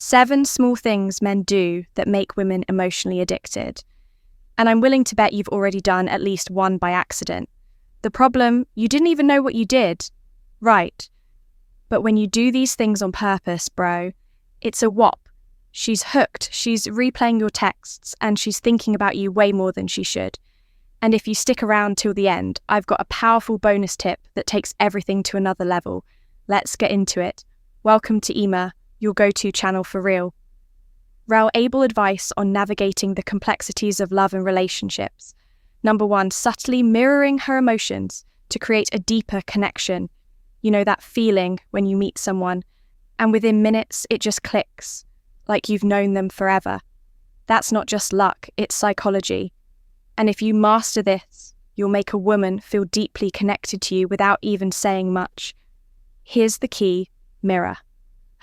7 small things men do that make women emotionally addicted. And I'm willing to bet you've already done at least one by accident. The problem, you didn't even know what you did. Right. But when you do these things on purpose, bro, it's a whop. She's hooked, she's replaying your texts, and she's thinking about you way more than she should. And if you stick around till the end, I've got a powerful bonus tip that takes everything to another level. Let's get into it. Welcome to Ema, your go-to channel for real. Able advice on navigating the complexities of love and relationships. Number 1, subtly mirroring her emotions to create a deeper connection. You know that feeling when you meet someone, and within minutes it just clicks, like you've known them forever. That's not just luck, it's psychology. And if you master this, you'll make a woman feel deeply connected to you without even saying much. Here's the key: mirror.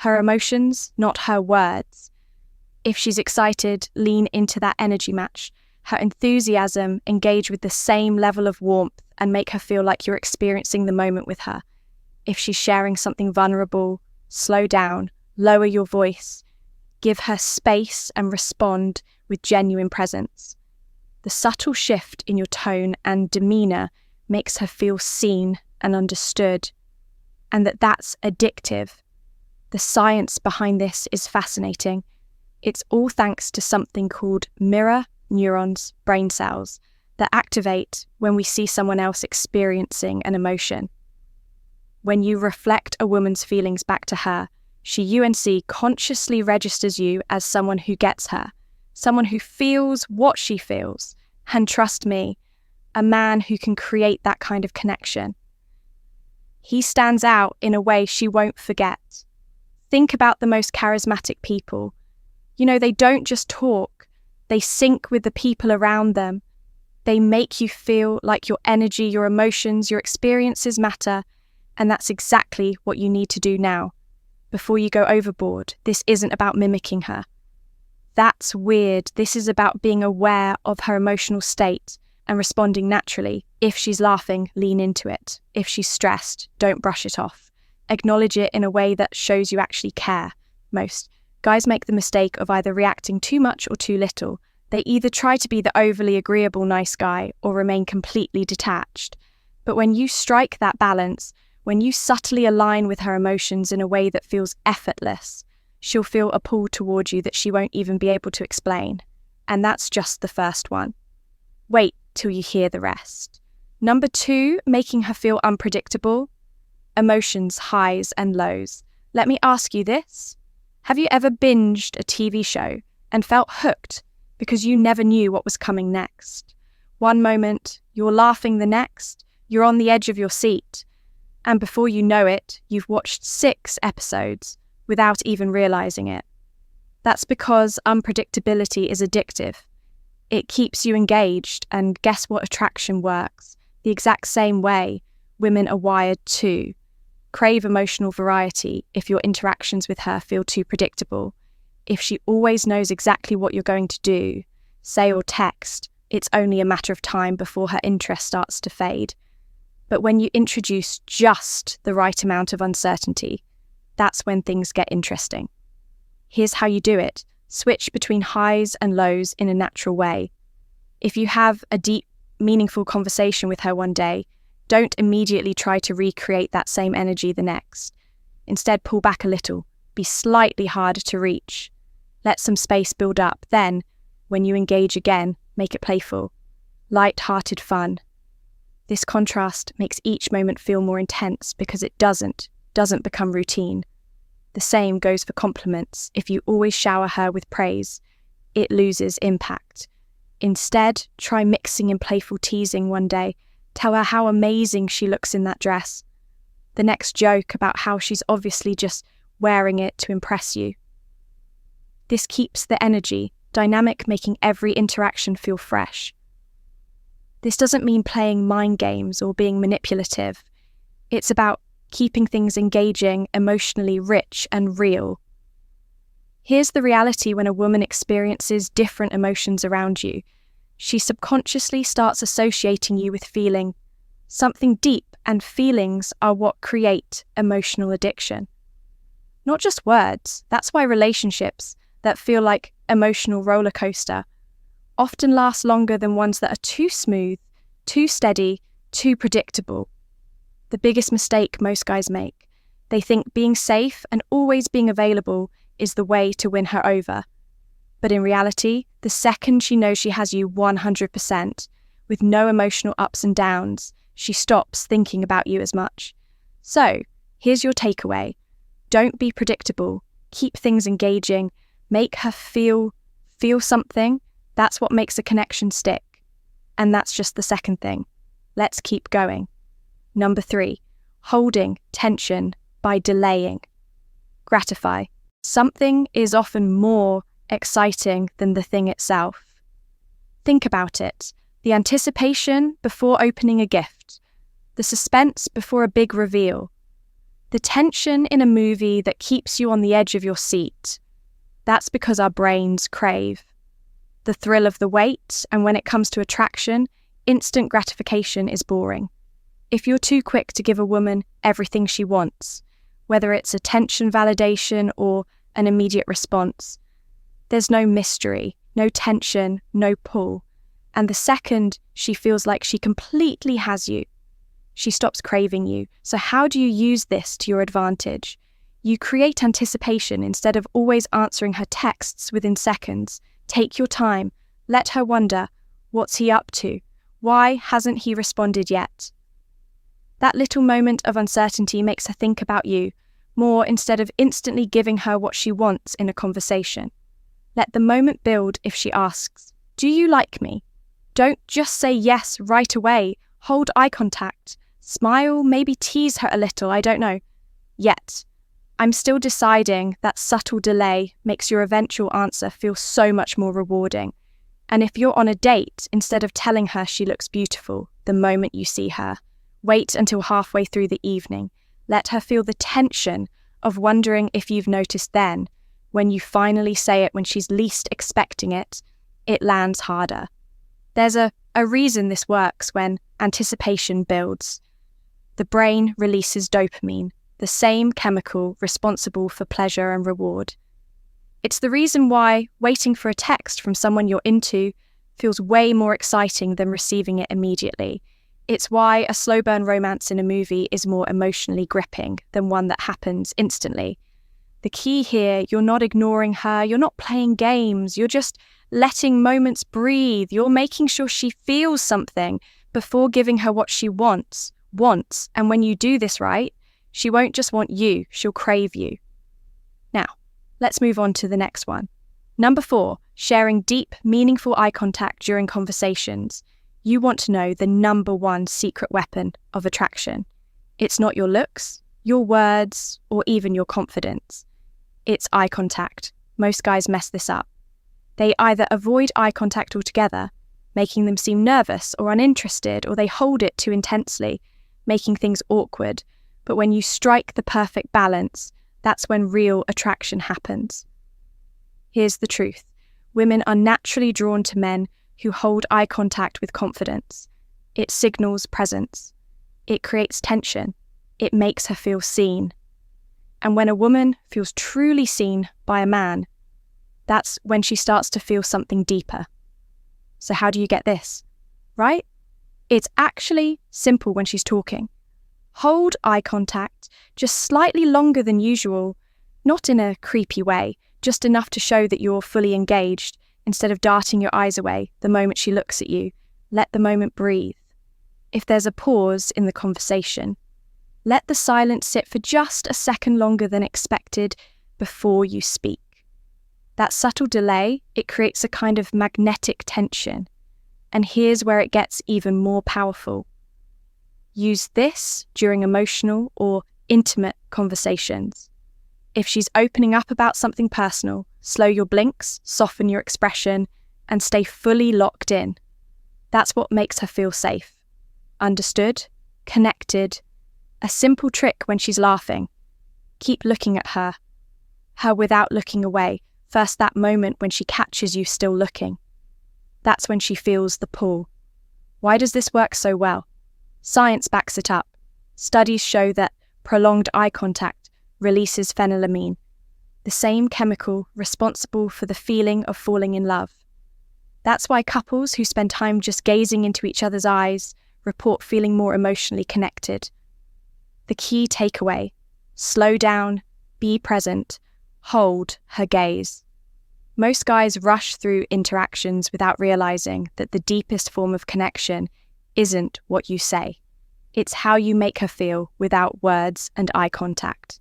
Her emotions, not her words. If she's excited, lean into that energy match. Her enthusiasm, engage with the same level of warmth and make her feel like you're experiencing the moment with her. If she's sharing something vulnerable, slow down, lower your voice. Give her space and respond with genuine presence. The subtle shift in your tone and demeanour makes her feel seen and understood, and that's addictive. The science behind this is fascinating. It's all thanks to something called mirror neurons, brain cells, that activate when we see someone else experiencing an emotion. When you reflect a woman's feelings back to her, she consciously registers you as someone who gets her, someone who feels what she feels. And trust me, a man who can create that kind of connection. He stands out in a way she won't forget. Think about the most charismatic people. You know, they don't just talk, they sync with the people around them. They make you feel like your energy, your emotions, your experiences matter, and that's exactly what you need to do now. Before you go overboard, this isn't about mimicking her. That's weird. This is about being aware of her emotional state and responding naturally. If she's laughing, lean into it. If she's stressed, don't brush it off. Acknowledge it in a way that shows you actually care. Most guys make the mistake of either reacting too much or too little. They either try to be the overly agreeable nice guy or remain completely detached. But when you strike that balance, when you subtly align with her emotions in a way that feels effortless, she'll feel a pull toward you that she won't even be able to explain. And that's just the first one. Wait till you hear the rest. Number 2, making her feel unpredictable. Emotions, highs and lows. Let me ask you this. Have you ever binged a TV show and felt hooked because you never knew what was coming next? One moment, you're laughing, the next, you're on the edge of your seat. And before you know it, you've watched 6 episodes without even realizing it. That's because unpredictability is addictive. It keeps you engaged, and guess what attraction works? The exact same way women are wired to. Crave emotional variety if your interactions with her feel too predictable. If she always knows exactly what you're going to do, say or text, it's only a matter of time before her interest starts to fade. But when you introduce just the right amount of uncertainty, that's when things get interesting. Here's how you do it. Switch between highs and lows in a natural way. If you have a deep, meaningful conversation with her one day, don't immediately try to recreate that same energy the next. Instead, pull back a little. Be slightly harder to reach. Let some space build up. Then, when you engage again, make it playful. Light-hearted fun. This contrast makes each moment feel more intense because it doesn't become routine. The same goes for compliments. If you always shower her with praise, it loses impact. Instead, try mixing in playful teasing one day. Tell her how amazing she looks in that dress. The next joke about how she's obviously just wearing it to impress you. This keeps the energy dynamic, making every interaction feel fresh. This doesn't mean playing mind games or being manipulative. It's about keeping things engaging, emotionally rich and real. Here's the reality when a woman experiences different emotions around you. She subconsciously starts associating you with feeling something deep, and feelings are what create emotional addiction. not just words. That's why relationships that feel like emotional roller coaster often last longer than ones that are too smooth, too steady, too predictable. The biggest mistake most guys make. They think being safe and always being available is the way to win her over. But in reality, the second she knows she has you 100%, with no emotional ups and downs, she stops thinking about you as much. So, here's your takeaway. Don't be predictable. Keep things engaging. Make her feel something. That's what makes a connection stick. And that's just the second thing. Let's keep going. Number 3, holding tension by delaying. Gratify. Something is often more exciting than the thing itself. Think about it. The anticipation before opening a gift. The suspense before a big reveal. The tension in a movie that keeps you on the edge of your seat. That's because our brains crave the thrill of the wait, and when it comes to attraction, instant gratification is boring. If you're too quick to give a woman everything she wants, whether it's attention validation or an immediate response, there's no mystery, no tension, no pull. And the second she feels like she completely has you, she stops craving you. So how do you use this to your advantage? You create anticipation instead of always answering her texts within seconds. Take your time. Let her wonder, what's he up to? Why hasn't he responded yet? That little moment of uncertainty makes her think about you more instead of instantly giving her what she wants in a conversation. Let the moment build if she asks, "Do you like me?" Don't just say yes right away. Hold eye contact. Smile, maybe tease her a little, I don't know. Yet, I'm still deciding. That subtle delay makes your eventual answer feel so much more rewarding. And if you're on a date, instead of telling her she looks beautiful the moment you see her, wait until halfway through the evening. Let her feel the tension of wondering if you've noticed then. When you finally say it when she's least expecting it, it lands harder. There's a reason this works when anticipation builds. The brain releases dopamine, the same chemical responsible for pleasure and reward. It's the reason why waiting for a text from someone you're into feels way more exciting than receiving it immediately. It's why a slow burn romance in a movie is more emotionally gripping than one that happens instantly. The key here, you're not ignoring her, you're not playing games, you're just letting moments breathe, you're making sure she feels something before giving her what she wants. And when you do this right, she won't just want you, she'll crave you. Now, let's move on to the next one. Number 4, sharing deep, meaningful eye contact during conversations. You want to know the number 1 secret weapon of attraction. It's not your looks, your words, or even your confidence. It's eye contact. Most guys mess this up. They either avoid eye contact altogether, making them seem nervous or uninterested, or they hold it too intensely, making things awkward. But when you strike the perfect balance, that's when real attraction happens. Here's the truth. Women are naturally drawn to men who hold eye contact with confidence. It signals presence. It creates tension. It makes her feel seen. And when a woman feels truly seen by a man, that's when she starts to feel something deeper. So how do you get this? Right? It's actually simple when she's talking. Hold eye contact just slightly longer than usual, not in a creepy way, just enough to show that you're fully engaged. Instead of darting your eyes away the moment she looks at you, let the moment breathe. If there's a pause in the conversation, let the silence sit for just a second longer than expected before you speak. That subtle delay, it creates a kind of magnetic tension. And here's where it gets even more powerful. Use this during emotional or intimate conversations. If she's opening up about something personal, slow your blinks, soften your expression, and stay fully locked in. That's what makes her feel safe. Understood, connected. A simple trick when she's laughing. Keep looking at her without looking away. First, that moment when she catches you still looking. That's when she feels the pull. Why does this work so well? Science backs it up. Studies show that prolonged eye contact releases phenylamine, the same chemical responsible for the feeling of falling in love. That's why couples who spend time just gazing into each other's eyes report feeling more emotionally connected. The key takeaway: slow down, be present, hold her gaze. Most guys rush through interactions without realizing that the deepest form of connection isn't what you say. It's how you make her feel without words and eye contact.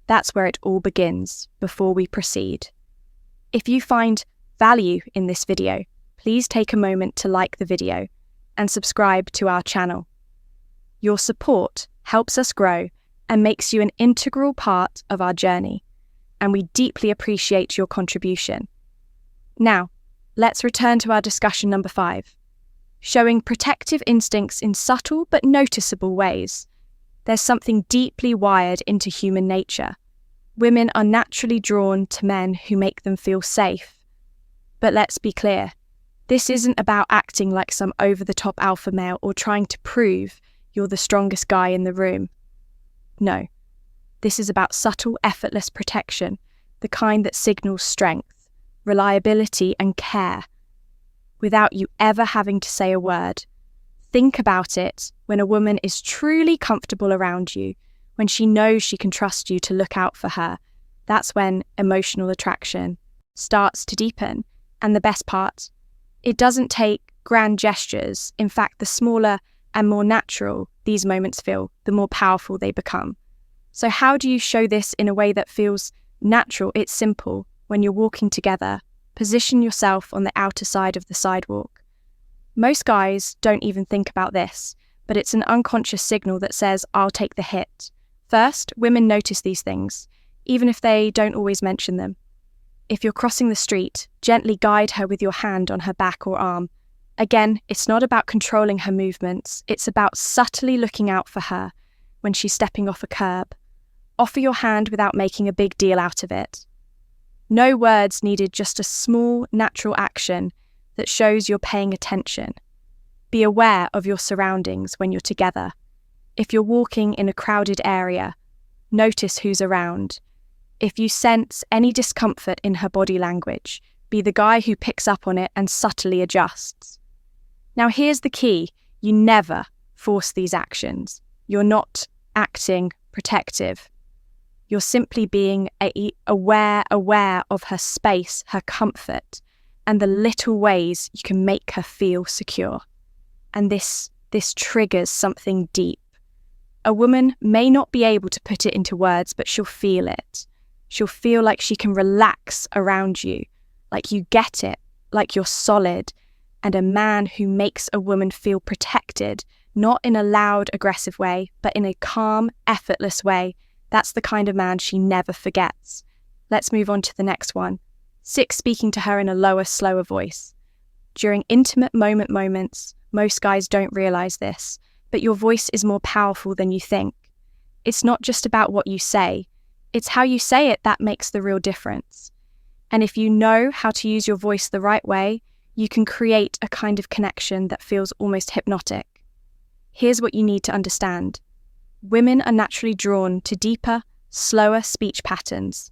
That's where it all begins before we proceed. If you find value in this video, please take a moment to like the video and subscribe to our channel. Your support helps us grow and makes you an integral part of our journey, and we deeply appreciate your contribution. Now, let's return to our discussion number 5, showing protective instincts in subtle but noticeable ways. There's something deeply wired into human nature. Women are naturally drawn to men who make them feel safe. But let's be clear, this isn't about acting like some over-the-top alpha male or trying to prove you're the strongest guy in the room. No, this is about subtle, effortless protection, the kind that signals strength, reliability, and care, without you ever having to say a word. Think about it when a woman is truly comfortable around you, when she knows she can trust you to look out for her. That's when emotional attraction starts to deepen. And the best part, it doesn't take grand gestures. In fact, the smaller and more natural these moments feel, the more powerful they become. So how do you show this in a way that feels natural? It's simple. When you're walking together, position yourself on the outer side of the sidewalk. Most guys don't even think about this, but it's an unconscious signal that says, I'll take the hit. First, women notice these things, even if they don't always mention them. If you're crossing the street, gently guide her with your hand on her back or arm. Again, it's not about controlling her movements, it's about subtly looking out for her when she's stepping off a curb. Offer your hand without making a big deal out of it. No words needed, just a small, natural action that shows you're paying attention. Be aware of your surroundings when you're together. If you're walking in a crowded area, notice who's around. If you sense any discomfort in her body language, be the guy who picks up on it and subtly adjusts. Now here's the key: you never force these actions. You're not acting protective. You're simply being aware of her space, her comfort, and the little ways you can make her feel secure. And this triggers something deep. A woman may not be able to put it into words, but she'll feel it. She'll feel like she can relax around you, like you get it, like you're solid. And a man who makes a woman feel protected, not in a loud, aggressive way, but in a calm, effortless way, that's the kind of man she never forgets. Let's move on to the next one. 6, speaking to her in a lower, slower voice. During intimate moments, most guys don't realize this, but your voice is more powerful than you think. It's not just about what you say, it's how you say it that makes the real difference. And if you know how to use your voice the right way, you can create a kind of connection that feels almost hypnotic. Here's what you need to understand. Women are naturally drawn to deeper, slower speech patterns.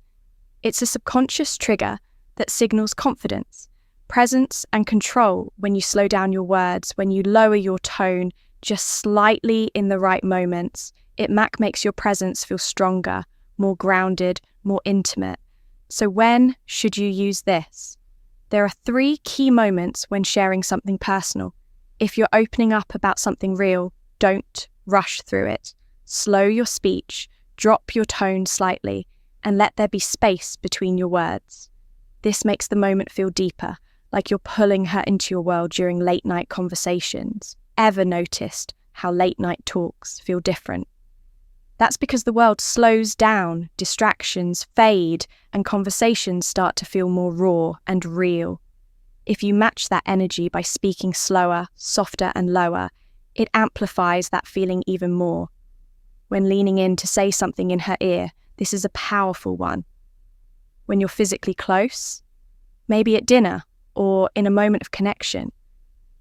It's a subconscious trigger that signals confidence, presence, and control when you slow down your words, when you lower your tone just slightly in the right moments. It makes your presence feel stronger, more grounded, more intimate. So when should you use this? There are 3 key moments when sharing something personal. If you're opening up about something real, don't rush through it. Slow your speech, drop your tone slightly, and let there be space between your words. This makes the moment feel deeper, like you're pulling her into your world during late-night conversations. Ever noticed how late-night talks feel different? That's because the world slows down, distractions fade, and conversations start to feel more raw and real. If you match that energy by speaking slower, softer, and lower, it amplifies that feeling even more. When leaning in to say something in her ear, this is a powerful one. When you're physically close, maybe at dinner or in a moment of connection,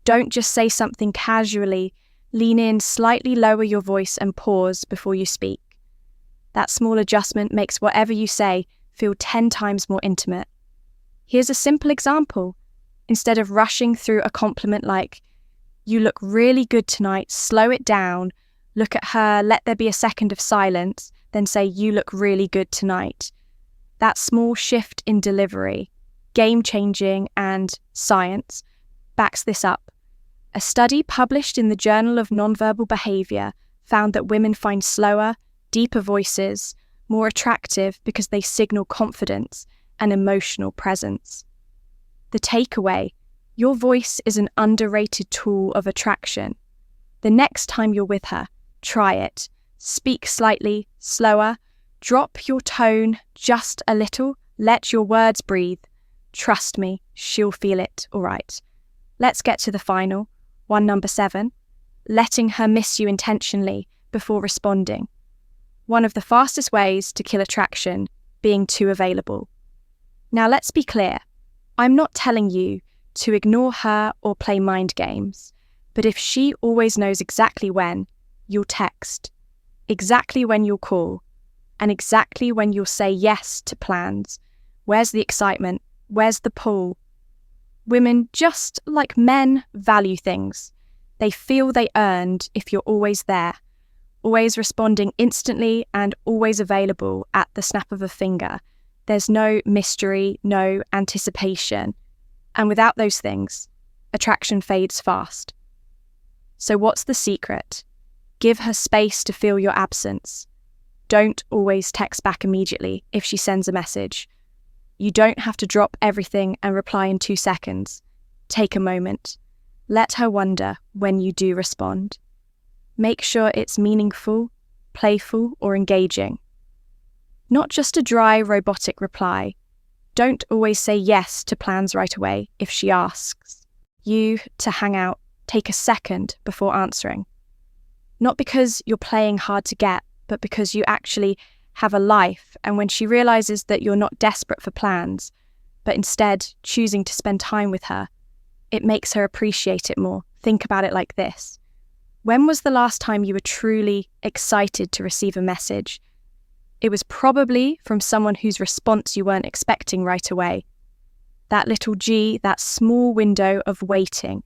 don't just say something casually. Lean in, slightly lower your voice and pause before you speak. That small adjustment makes whatever you say feel 10 times more intimate. Here's a simple example. Instead of rushing through a compliment like, "You look really good tonight," slow it down, look at her, let there be a second of silence, then say, "You look really good tonight." That small shift in delivery, game-changing, and science backs this up. A study published in the Journal of Nonverbal Behavior found that women find slower, deeper voices more attractive because they signal confidence and emotional presence. The takeaway: your voice is an underrated tool of attraction. The next time you're with her, try it. Speak slightly slower, drop your tone just a little, let your words breathe. Trust me, she'll feel it, all right. Let's get to the final, one, number 7, letting her miss you intentionally before responding. One of the fastest ways to kill attraction, being too available. Now let's be clear, I'm not telling you to ignore her or play mind games, but if she always knows exactly when you'll text, exactly when you'll call, and exactly when you'll say yes to plans, where's the excitement? Where's the pull? Women, just like men, value things. They feel they earned if you're always there, always responding instantly and always available at the snap of a finger. There's no mystery, no anticipation. And without those things, attraction fades fast. So what's the secret? Give her space to feel your absence. Don't always text back immediately if she sends a message. You don't have to drop everything and reply in 2 seconds. Take a moment. Let her wonder when you do respond. Make sure it's meaningful, playful, or engaging. Not just a dry, robotic reply. Don't always say yes to plans right away if she asks you to hang out. Take a second before answering. Not because you're playing hard to get, but because you actually have a life, and when she realizes that you're not desperate for plans, but instead choosing to spend time with her, it makes her appreciate it more. Think about it like this. When was the last time you were truly excited to receive a message? It was probably from someone whose response you weren't expecting right away. That little G, that small window of waiting.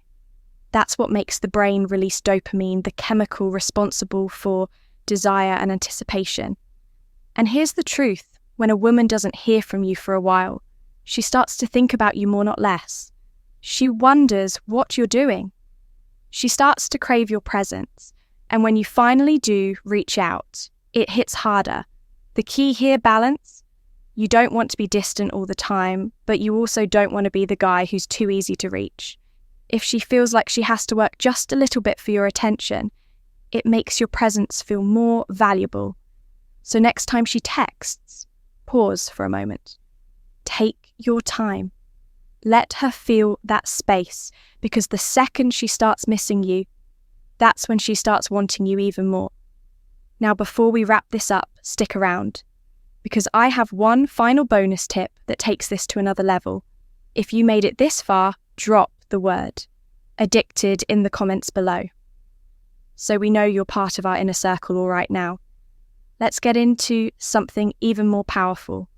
That's what makes the brain release dopamine, the chemical responsible for desire and anticipation. And here's the truth, when a woman doesn't hear from you for a while, she starts to think about you more, not less. She wonders what you're doing. She starts to crave your presence. And when you finally do reach out, it hits harder. The key here, balance. You don't want to be distant all the time, but you also don't want to be the guy who's too easy to reach. If she feels like she has to work just a little bit for your attention, it makes your presence feel more valuable. So next time she texts, pause for a moment. Take your time. Let her feel that space, because the second she starts missing you, that's when she starts wanting you even more. Now, before we wrap this up, stick around, because I have one final bonus tip that takes this to another level. If you made it this far, drop the word addicted in the comments below. So we know you're part of our inner circle all right now. Let's get into something even more powerful.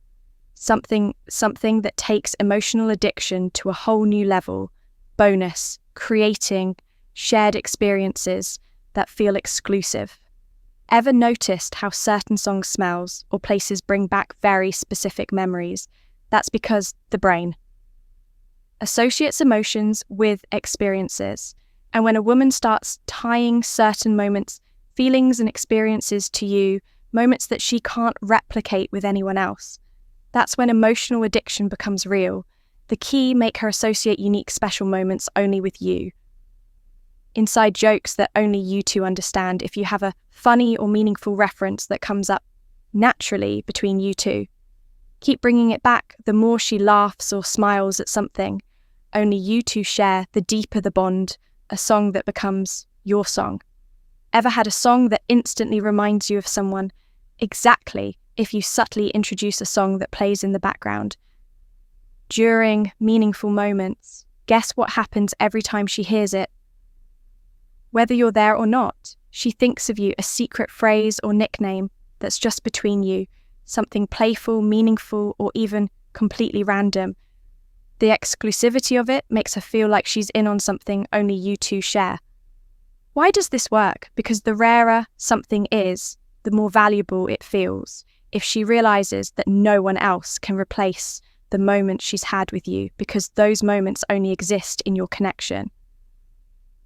Something that takes emotional addiction to a whole new level. Bonus, creating shared experiences that feel exclusive. Ever noticed how certain songs smells or places bring back very specific memories? That's because the brain associates emotions with experiences. And when a woman starts tying certain moments, feelings and experiences to you, moments that she can't replicate with anyone else, that's when emotional addiction becomes real. The key, make her associate unique, special moments only with you. Inside jokes that only you two understand. If you have a funny or meaningful reference that comes up naturally between you two, keep bringing it back. The more she laughs or smiles at something only you two share, the deeper the bond. A song that becomes your song. Ever had a song that instantly reminds you of someone? Exactly. If you subtly introduce a song that plays in the background during meaningful moments, guess what happens every time she hears it? Whether you're there or not, she thinks of you, a secret phrase or nickname that's just between you, something playful, meaningful, or even completely random. The exclusivity of it makes her feel like she's in on something only you two share. Why does this work? Because the rarer something is, the more valuable it feels. If she realizes that no one else can replace the moment she's had with you, because those moments only exist in your connection,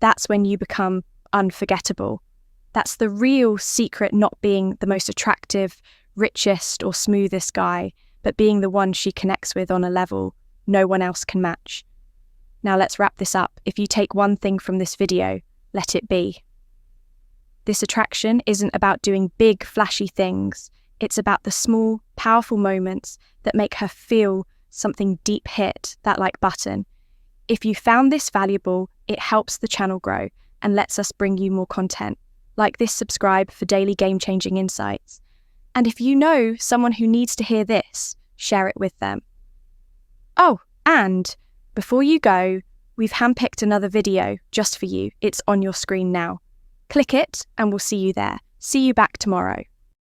that's when you become unforgettable. That's the real secret, not being the most attractive, richest, or smoothest guy, but being the one she connects with on a level no one else can match. Now let's wrap this up. If you take one thing from this video, let it be. This attraction isn't about doing big, flashy things. It's about the small, powerful moments that make her feel something deep hit that like button. If you found this valuable, it helps the channel grow and lets us bring you more content. Like this, subscribe for daily game-changing insights. And if you know someone who needs to hear this, share it with them. Oh, and before you go, we've handpicked another video just for you. It's on your screen now. Click it and we'll see you there. See you back tomorrow.